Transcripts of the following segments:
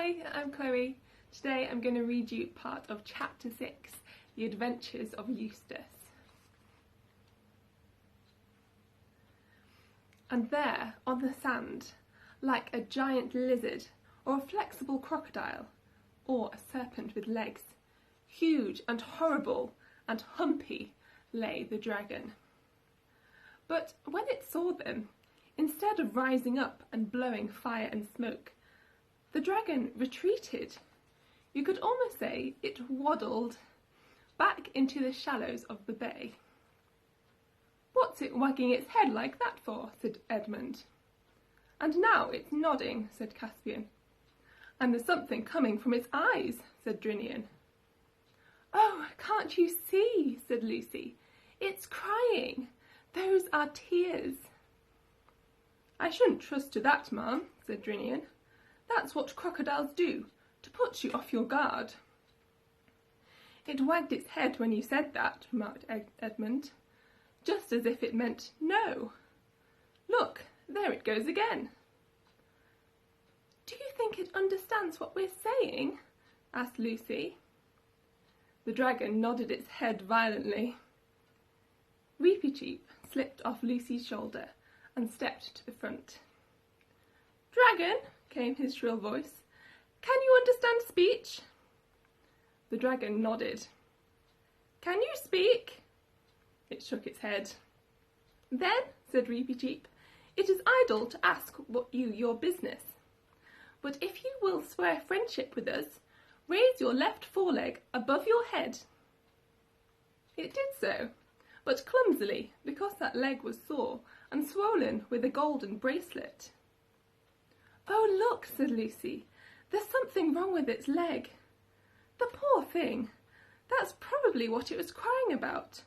Hi, I'm Chloe. Today I'm going to read you part of Chapter 6, The Adventures of Eustice. And there, on the sand, like a giant lizard, or a flexible crocodile, or a serpent with legs, huge and horrible and humpy, lay the dragon. But when it saw them, instead of rising up and blowing fire and smoke, the dragon retreated. You could almost say it waddled back into the shallows of the bay. "What's it wagging its head like that for?" said Edmund. "And now it's nodding," said Caspian. "And there's something coming from its eyes," said Drinian. "Oh, can't you see?" said Lucy. "It's crying. Those are tears." "I shouldn't trust to that, ma'am," said Drinian. "That's what crocodiles do, to put you off your guard." "It wagged its head when you said that," remarked Edmund, "just as if it meant no. Look, there it goes again." "Do you think it understands what we're saying?" asked Lucy. The dragon nodded its head violently. Reepicheep slipped off Lucy's shoulder and stepped to the front. "Dragon," came his shrill voice, "can you understand speech?" The dragon nodded. "Can you speak?" It shook its head. "Then," said Reepicheep, "it is idle to ask your business. But if you will swear friendship with us, raise your left foreleg above your head." It did so, but clumsily, because that leg was sore and swollen with a golden bracelet. "Oh, look," said Lucy, "there's something wrong with its leg. The poor thing, that's probably what it was crying about.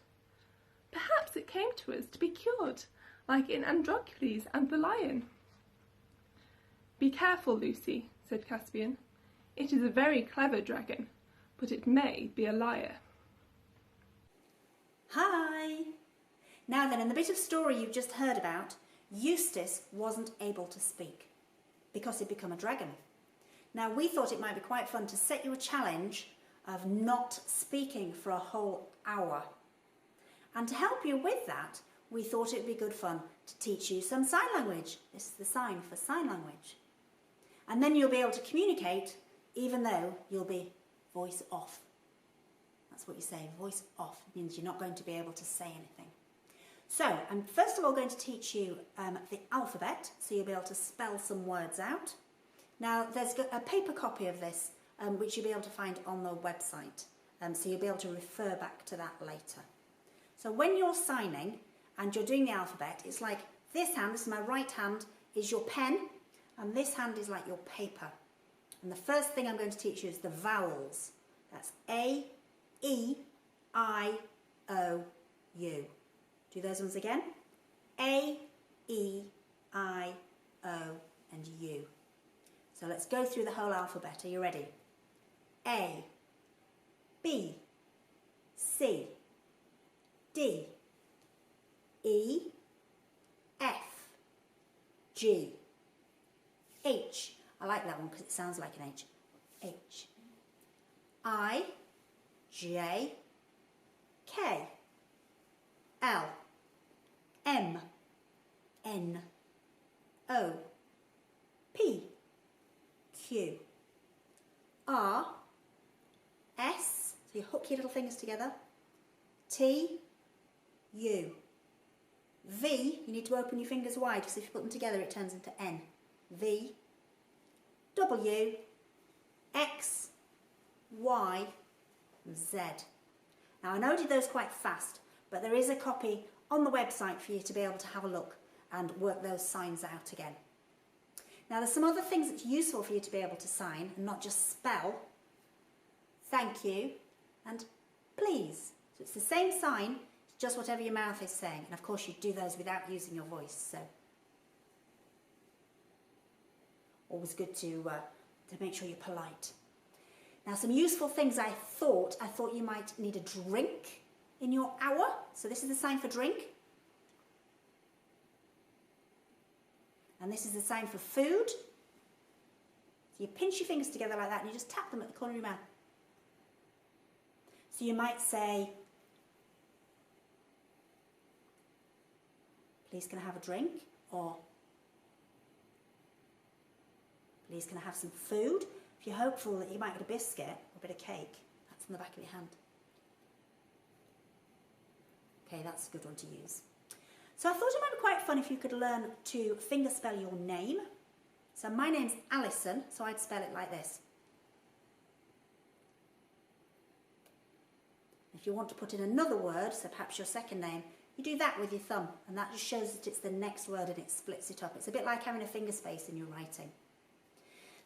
Perhaps it came to us to be cured, like in Androcles and the lion." "Be careful, Lucy," said Caspian. "It is a very clever dragon, but it may be a liar." Hi! Now then, in the bit of story you've just heard about, Eustice wasn't able to speak because he'd become a dragon. Now we thought it might be quite fun to set you a challenge of not speaking for a whole hour. And to help you with that, we thought it would be good fun to teach you some sign language. This is the sign for sign language. And then you'll be able to communicate even though you'll be voice off. That's what you say, voice off. It means you're not going to be able to say anything. So I'm first of all going to teach you the alphabet, so you'll be able to spell some words out. Now there's a paper copy of this which you'll be able to find on the website, so you'll be able to refer back to that later. So when you're signing and you're doing the alphabet, it's like this hand, this is my right hand, is your pen, and this hand is like your paper. And the first thing I'm going to teach you is the vowels. That's A, E, I, O, U. Do those ones again. A, E, I, O, and U. So let's go through the whole alphabet. Are you ready? A, B, C, D, E, F, G, H. I like that one because it sounds like an H. H, I, J, K, L, M, N, O, P, Q, R, S, so you hook your little fingers together, T, U, V, you need to open your fingers wide because if you put them together it turns into N, V, W, X, Y, Z. Now I know I did those quite fast, but there is a copy on the website for you to be able to have a look and work those signs out again. Now there's some other things that's useful for you to be able to sign and not just spell. Thank you and please. So it's the same sign, it's just whatever your mouth is saying. And of course you do those without using your voice, so always good to make sure you're polite. Now some useful things I thought you might need a drink in your hour. So this is the sign for drink. And this is the sign for food. So you pinch your fingers together like that and you just tap them at the corner of your mouth. So you might say, please can I have a drink? Or please can I have some food? If you're hopeful that you might get a biscuit or a bit of cake, that's on the back of your hand. Okay, that's a good one to use. So I thought it might be quite fun if you could learn to finger spell your name. So my name's Alison, so I'd spell it like this. If you want to put in another word, so perhaps your second name, you do that with your thumb, and that just shows that it's the next word and it splits it up. It's a bit like having a finger space in your writing.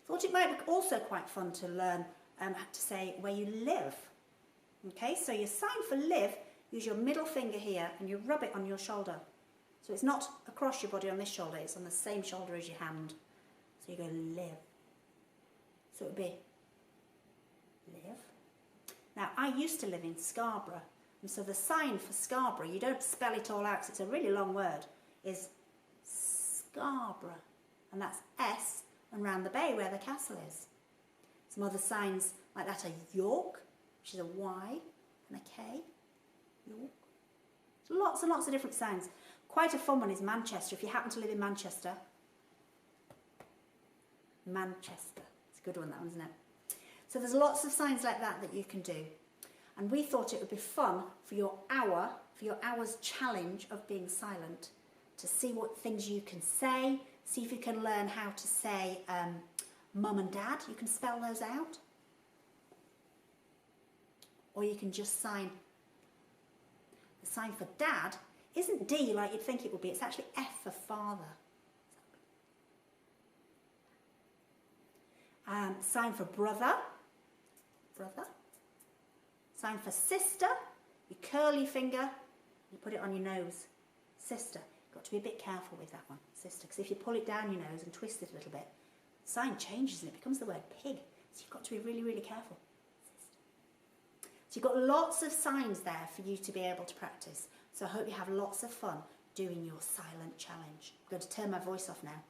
Thought it might be also quite fun to learn to say where you live. Okay, so your sign for live, use your middle finger here and you rub it on your shoulder. So it's not across your body on this shoulder, it's on the same shoulder as your hand. So you go live. So it would be live. Now, I used to live in Scarborough, and so the sign for Scarborough, you don't spell it all out because it's a really long word, is Scarborough. And that's S, and round the bay where the castle is. Some other signs like that are York, which is a Y and a K. York. So lots and lots of different signs. Quite a fun one is Manchester, if you happen to live in Manchester. Manchester. It's a good one, that one, isn't it? So there's lots of signs like that that you can do. And we thought it would be fun for your hour's challenge of being silent, to see what things you can say, see if you can learn how to say mum and dad. You can spell those out. Or you can just sign. The sign for dad isn't D like you'd think it would be. It's actually F for father. Sign for brother. Brother. Sign for sister. You curl your finger. You put it on your nose. Sister. You've got to be a bit careful with that one. Sister. Because if you pull it down your nose and twist it a little bit, the sign changes and it becomes the word pig. So you've got to be really, really careful. Sister. So you've got lots of signs there for you to be able to practice. So I hope you have lots of fun doing your silent challenge. I'm going to turn my voice off now.